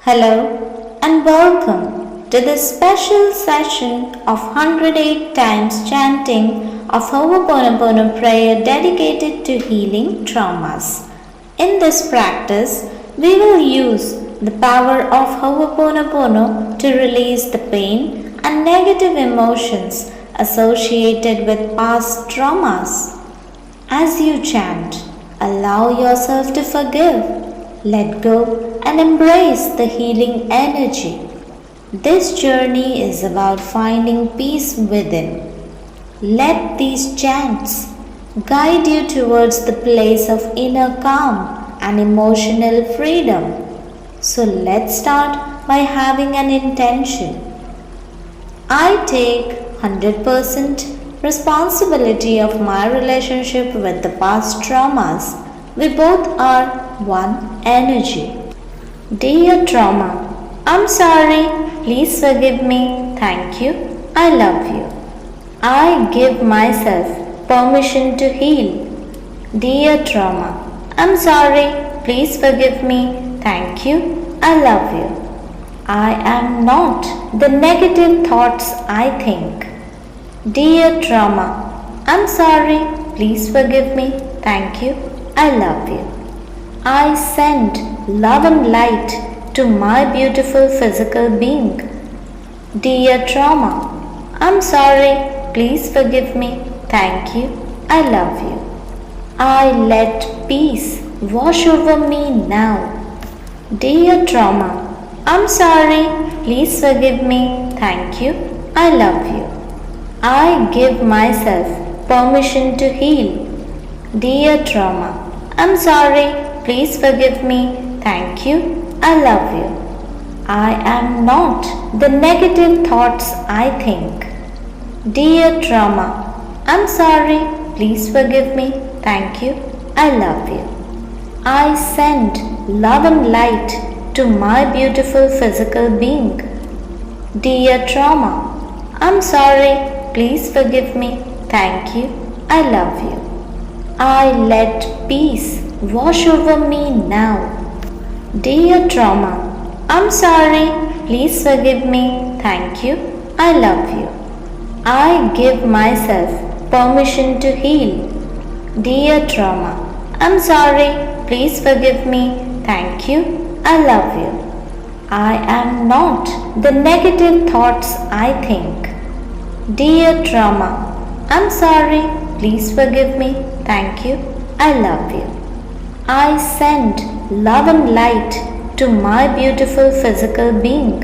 Hello and welcome to this special session of 108 times chanting of Ho'oponopono prayer dedicated to healing traumas. In this practice, we will use the power of Ho'oponopono to release the pain and negative emotions associated with past traumas. As you chant, allow yourself to forgive, let go, and embrace the healing energy. This journey is about finding peace within. Let these chants guide you towards the place of inner calm and emotional freedom. So let's start by having an intention. I take 100% responsibility of my relationship with the past traumas. We both are one energy. Dear trauma, I'm sorry, please forgive me, thank you, I love you. I give myself permission to heal. Dear trauma, I'm sorry, please forgive me, thank you, I love you. I am not the negative thoughts I think. Dear trauma, I'm sorry, please forgive me, thank you, I love you. I send love and light to my beautiful physical being. Dear trauma, I'm sorry, please forgive me, thank you, I love you. I let peace wash over me now. Dear trauma, I'm sorry, please forgive me, thank you, I love you. I give myself permission to heal. Dear trauma, I'm sorry, please forgive me, thank you, I love you. I am not the negative thoughts I think. Dear trauma, I'm sorry, please forgive me, thank you, I love you. I send love and light to my beautiful physical being. Dear trauma, I'm sorry, please forgive me, thank you, I love you. I let peace wash over me now. Dear trauma, I'm sorry, please forgive me, thank you, I love you. I give myself permission to heal. Dear trauma, I'm sorry, please forgive me, thank you, I love you. I am not the negative thoughts I think. Dear trauma, I'm sorry, please forgive me, thank you, I love you. I send love and light to my beautiful physical being.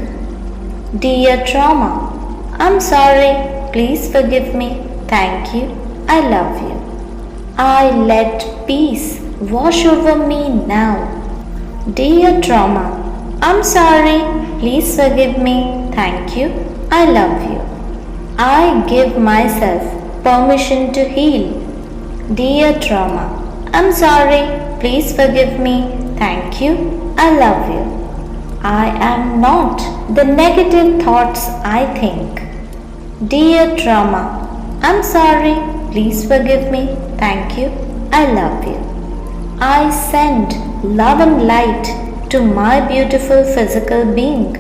Dear trauma, I'm sorry, please forgive me, thank you, I love you. I let peace wash over me now. Dear trauma, I'm sorry, please forgive me, thank you, I love you. I give myself permission to heal. Dear trauma, I'm sorry, please forgive me, thank you, I love you. I am not the negative thoughts I think. Dear trauma, I'm sorry, please forgive me, thank you, I love you. I send love and light to my beautiful physical being.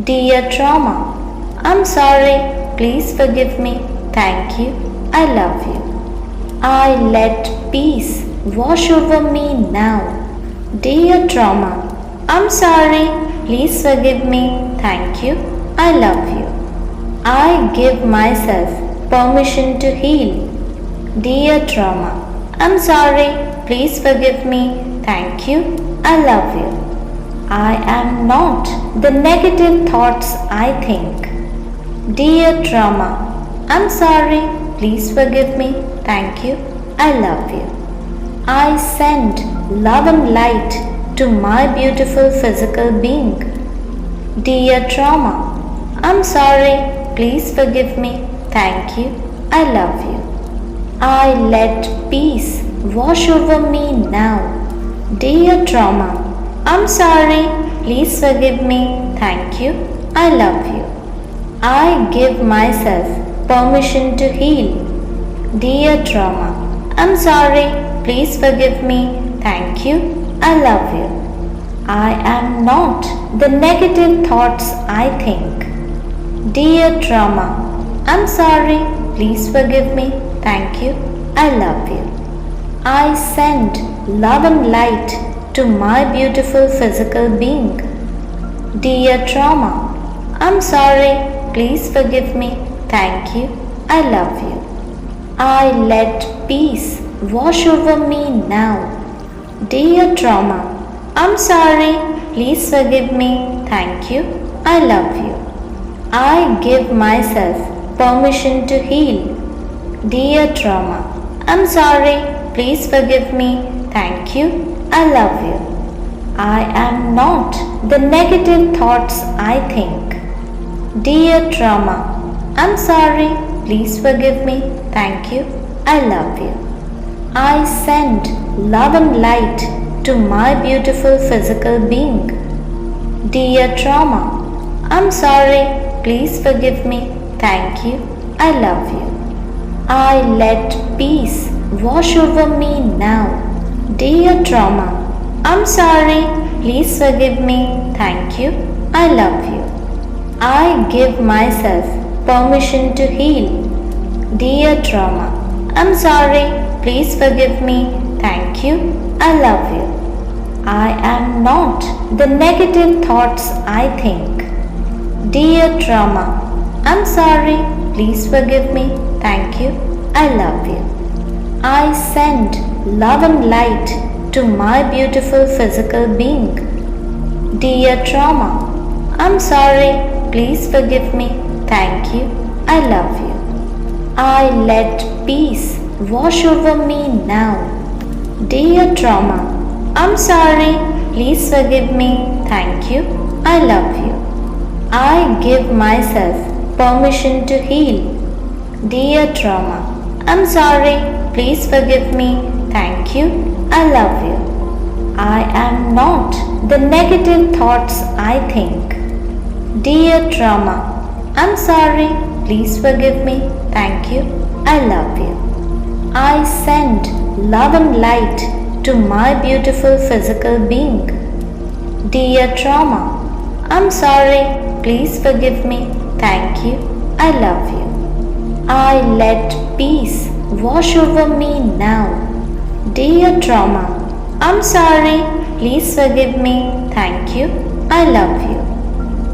Dear trauma, I'm sorry, please forgive me, thank you, I love you. I let peace wash over me now. Dear trauma, I'm sorry, please forgive me, thank you, I love you. I give myself permission to heal. Dear trauma, I'm sorry, please forgive me, thank you, I love you. I am not the negative thoughts I think. Dear trauma, I'm sorry, please forgive me, thank you, I love you. I send love and light to my beautiful physical being. Dear trauma, I'm sorry, please forgive me, thank you, I love you. I let peace wash over me now. Dear trauma, I'm sorry, please forgive me, thank you, I love you. I give myself permission to heal. Dear trauma, I'm sorry, please forgive me, thank you, I love you. I am not the negative thoughts I think. Dear trauma, I'm sorry, please forgive me, thank you, I love you. I send love and light to my beautiful physical being. Dear trauma, I'm sorry, please forgive me, thank you, I love you. I let peace wash over me now. Dear trauma, I'm sorry, please forgive me, thank you, I love you. I give myself permission to heal. Dear trauma, I'm sorry, please forgive me, thank you, I love you. I am not the negative thoughts I think. Dear trauma, I'm sorry, please forgive me, thank you, I love you. I send love and light to my beautiful physical being. Dear trauma, I'm sorry, please forgive me, thank you, I love you. I let peace wash over me now. Dear trauma, I'm sorry, please forgive me, thank you, I love you. I give myself permission to heal. Dear trauma, I'm sorry, please forgive me, thank you, I love you. I am not the negative thoughts I think. Dear trauma, I'm sorry, please forgive me, thank you, I love you. I send love and light to my beautiful physical being. Dear trauma, I'm sorry, please forgive me, thank you, I love you. I let peace wash over me now. Dear trauma, I'm sorry, please forgive me, thank you, I love you. I give myself permission to heal. Dear trauma, I'm sorry, please forgive me, thank you, I love you. I am not the negative thoughts I think. Dear trauma, I'm sorry, please forgive me, thank you, I love you. I send love and light to my beautiful physical being. Dear trauma, I'm sorry, please forgive me, thank you, I love you. I let peace wash over me now. Dear trauma, I'm sorry, please forgive me, thank you, I love you.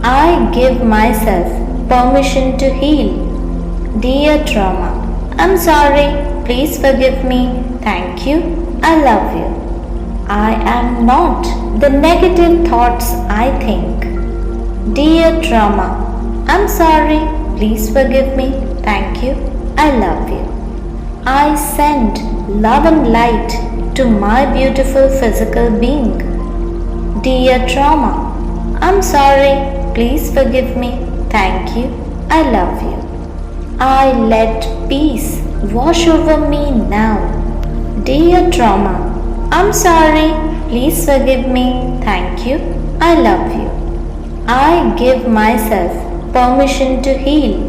I give myself permission to heal. Dear trauma, I'm sorry, please forgive me, thank you, I love you. I am not the negative thoughts I think. Dear trauma, I'm sorry, please forgive me, thank you, I love you. I send love and light to my beautiful physical being. Dear trauma, I'm sorry, please forgive me, thank you, I love you. I let peace wash over me now. Dear trauma, I'm sorry, please forgive me, thank you, I love you. I give myself permission to heal.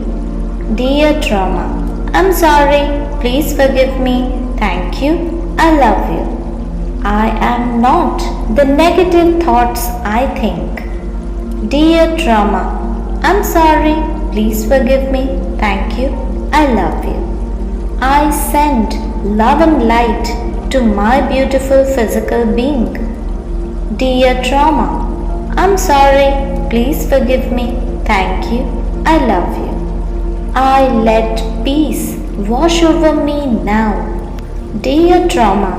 Dear trauma, I'm sorry, please forgive me, thank you, I love you. I am not the negative thoughts I think. Dear trauma, I'm sorry, please forgive me, thank you, I love you. I send love and light to my beautiful physical being. Dear trauma, I'm sorry, please forgive me, thank you, I love you. I let peace wash over me now. Dear trauma,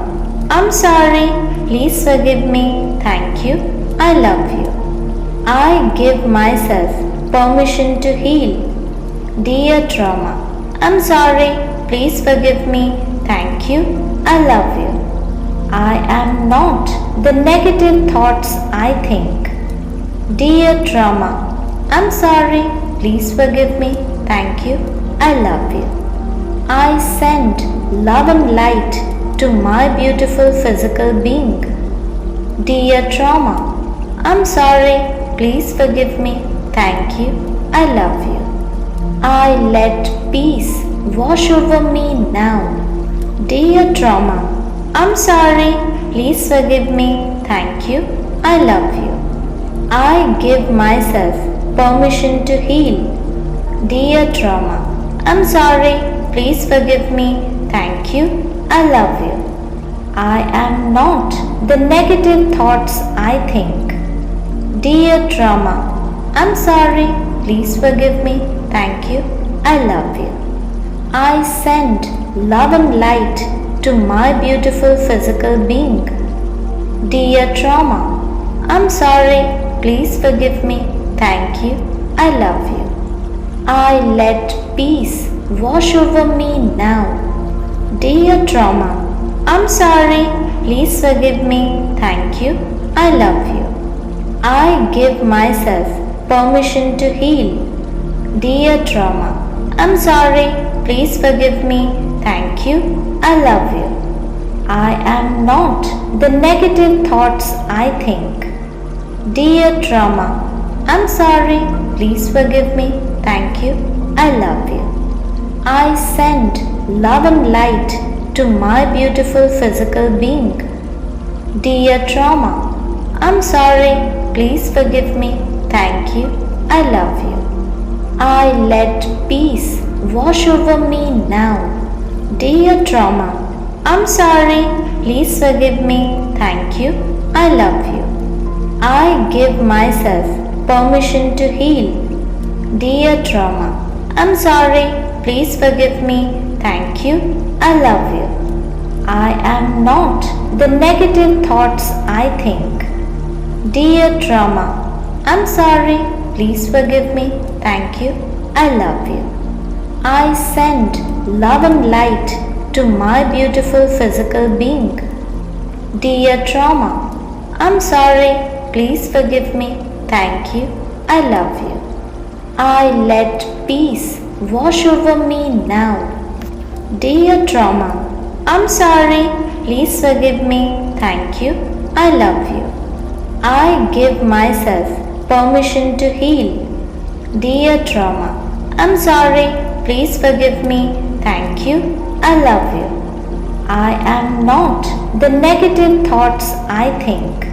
I'm sorry, please forgive me, thank you, I love you. I give myself permission to heal. Dear trauma, I'm sorry, please forgive me, thank you, I love you. I am not the negative thoughts I think. Dear trauma, I'm sorry, please forgive me, thank you, I love you. I send love and light to my beautiful physical being. Dear trauma, I'm sorry, please forgive me, thank you, I love you. I let peace wash over me now. Dear trauma, I'm sorry, please forgive me, thank you, I love you. I give myself permission to heal. Dear trauma, I'm sorry, please forgive me, thank you, I love you. I am not the negative thoughts I think. Dear trauma, I'm sorry, please forgive me, thank you, I love you. I send love and light to my beautiful physical being. Dear trauma, I'm sorry, please forgive me, thank you, I love you. I let peace wash over me now. Dear trauma, I'm sorry, please forgive me, thank you, I love you. I give myself permission to heal. Dear trauma, I'm sorry, please forgive me, thank you, I love you. I am not the negative thoughts I think. Dear trauma, I'm sorry, please forgive me, thank you, I love you. I send love and light to my beautiful physical being. Dear trauma, I'm sorry, please forgive me, thank you, I love you. I let peace wash over me now. Dear trauma, I'm sorry, please forgive me, thank you, I love you. I give myself permission to heal. Dear trauma, I'm sorry, please forgive me, thank you, I love you. I am not the negative thoughts I think. Dear trauma, I'm sorry, please forgive me, thank you, I love you. I send love and light to my beautiful physical being. Dear trauma, I'm sorry, please forgive me, thank you, I love you. I let peace wash over me now. Dear trauma, I'm sorry, please forgive me, thank you, I love you. I give myself permission to heal. Dear trauma, I'm sorry, please forgive me, thank you, I love you. I am not the negative thoughts I think.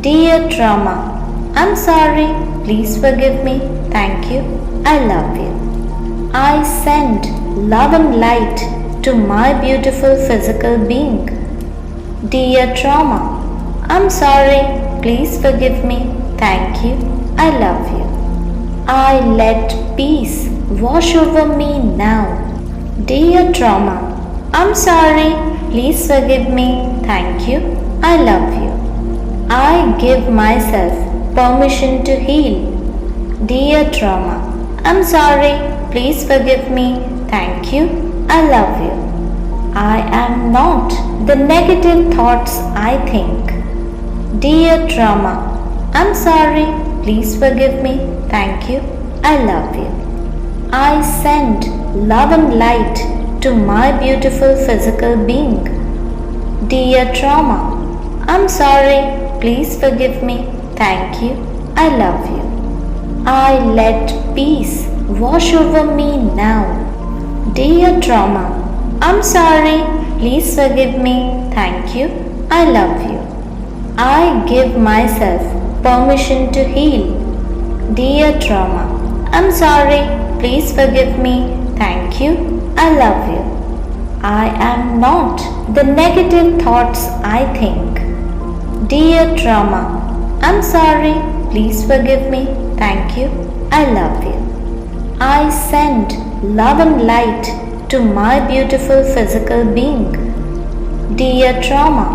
Dear trauma, I'm sorry, please forgive me, thank you, I love you. I send love and light to my beautiful physical being. Dear trauma, I'm sorry, please forgive me, thank you, I love you. I let peace wash over me now. Dear trauma, I'm sorry, please forgive me, thank you, I love you. I give myself permission to heal. Dear trauma, I'm sorry, please forgive me, thank you, I love you. I am not the negative thoughts I think. Dear trauma, I'm sorry, please forgive me, thank you, I love you. I send love and light to my beautiful physical being. Dear trauma, I'm sorry, please forgive me, thank you, I love you. I let peace wash over me now. Dear trauma, I'm sorry, please forgive me, thank you, I love you. I give myself permission to heal. Dear trauma, I'm sorry, please forgive me, thank you, I love you. I am not the negative thoughts I think. Dear trauma, I'm sorry, please forgive me, thank you, I love you. I send love and light to my beautiful physical being. Dear trauma,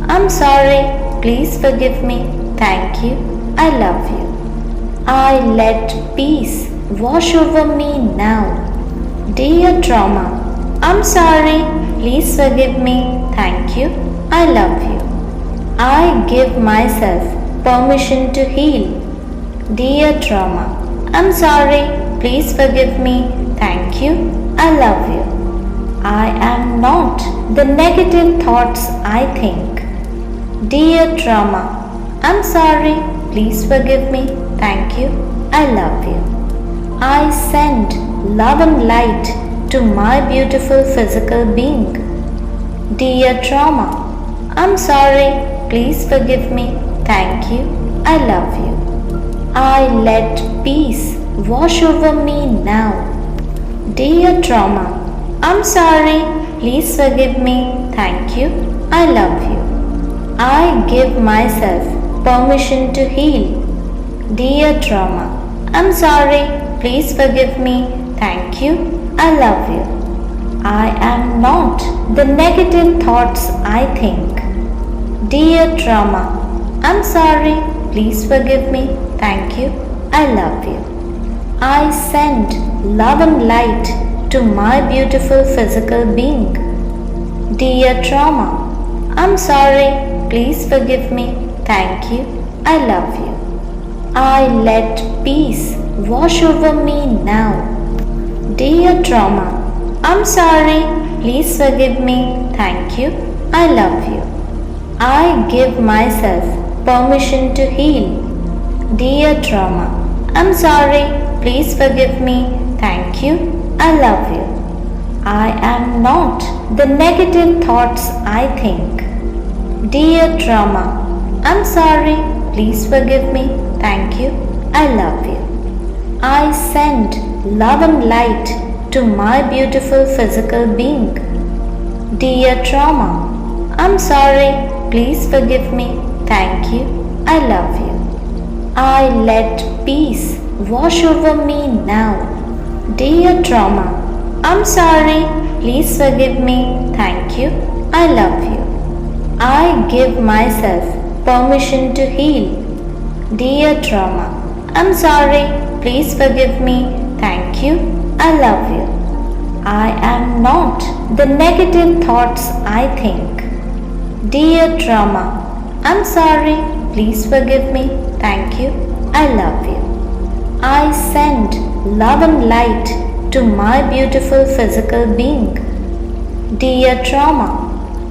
I'm sorry, please forgive me, thank you, I love you. I let peace wash over me now. Dear trauma, I'm sorry, please forgive me, thank you, I love you. I give myself permission to heal. Dear trauma, I'm sorry, please forgive me, thank you, I love you. I am not the negative thoughts I think. Dear trauma, I'm sorry, please forgive me, thank you, I love you. I send love and light to my beautiful physical being. Dear trauma, I'm sorry, please forgive me, thank you, I love you. I let peace wash over me now. Dear trauma, I'm sorry, please forgive me, thank you, I love you. I give myself permission to heal. Dear trauma, I'm sorry, please forgive me, thank you, I love you. I am not the negative thoughts I think. Dear trauma, I'm sorry, please forgive me, thank you, I love you. I send love and light to my beautiful physical being. Dear trauma, I'm sorry, please forgive me, thank you, I love you. I let peace wash over me now. Dear trauma, I'm sorry, please forgive me, thank you, I love you. I give myself permission to heal. Dear trauma, I'm sorry, please forgive me, thank you, I love you. I am not the negative thoughts I think. Dear trauma, I'm sorry, please forgive me, thank you, I love you. I send love and light to my beautiful physical being. Dear trauma, I'm sorry, please forgive me, thank you, I love you. I let peace wash over me now. Dear trauma, I'm sorry, please forgive me, thank you, I love you. I give myself permission to heal. Dear trauma, I'm sorry, please forgive me, thank you, I love you. I am not the negative thoughts I think. Dear trauma, I'm sorry, please forgive me, thank you, I love you. I send love and light to my beautiful physical being. Dear trauma,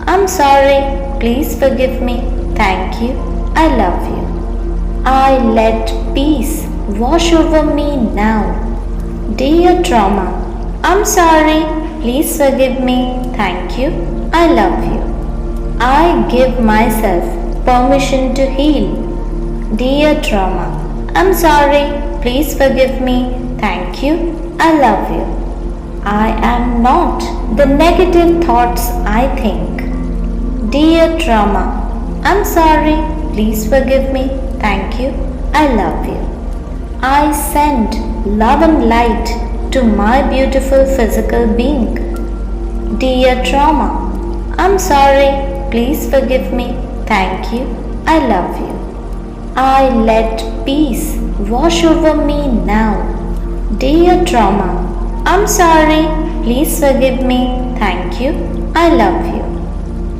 I'm sorry, please forgive me, thank you, I love you. I let peace wash over me now. Dear trauma, I'm sorry, please forgive me, thank you, I love you. I give myself permission to heal. Dear trauma, I'm sorry, please forgive me, thank you, I love you. I am not the negative thoughts I think. Dear trauma, I'm sorry, please forgive me, thank you, I love you. I send love and light to my beautiful physical being. Dear trauma, I'm sorry, please forgive me, thank you, I love you. I let peace wash over me now. Dear trauma, I'm sorry, please forgive me, thank you, I love you.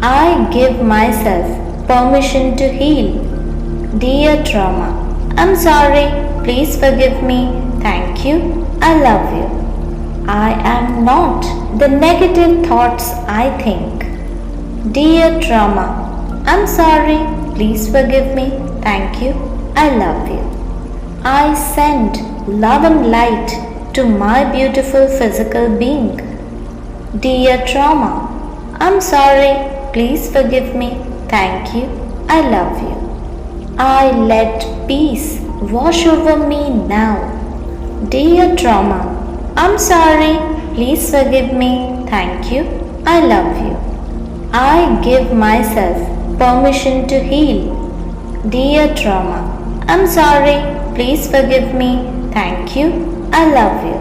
I give myself permission to heal. Dear trauma, I'm sorry, please forgive me, thank you, I love you. I am not the negative thoughts I think. Dear trauma, I'm sorry, please forgive me, thank you, I love you. I send love and light to my beautiful physical being. Dear trauma, I'm sorry, please forgive me, thank you, I love you. I let peace wash over me now. Dear trauma, I'm sorry, please forgive me, thank you, I love you. I give myself permission to heal. Dear trauma, I'm sorry, please forgive me, thank you, I love you.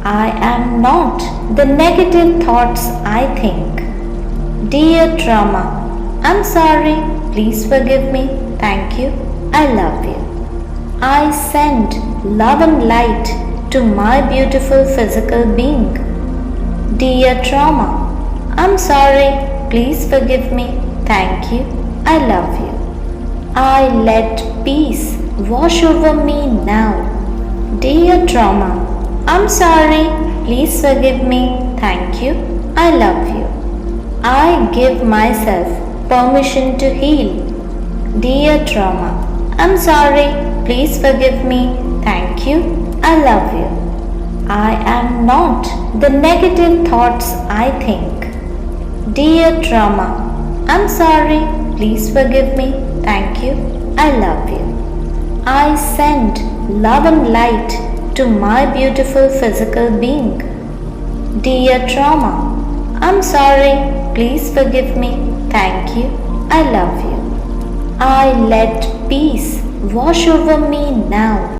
I am not the negative thoughts I think. Dear trauma, I'm sorry, please forgive me, thank you, I love you. I send love and light to my beautiful physical being. Dear trauma, I'm sorry, please forgive me, thank you, I love you. I let peace wash over me now. Dear trauma, I'm sorry, please forgive me, thank you, I love you. I give myself permission to heal. Dear trauma, I'm sorry, please forgive me, thank you, I love you. I am not the negative thoughts I think. Dear trauma, I'm sorry, please forgive me, thank you, I love you. I send love and light to my beautiful physical being. Dear trauma, I'm sorry. Please forgive me. Thank you. I love you. I let peace wash over me now.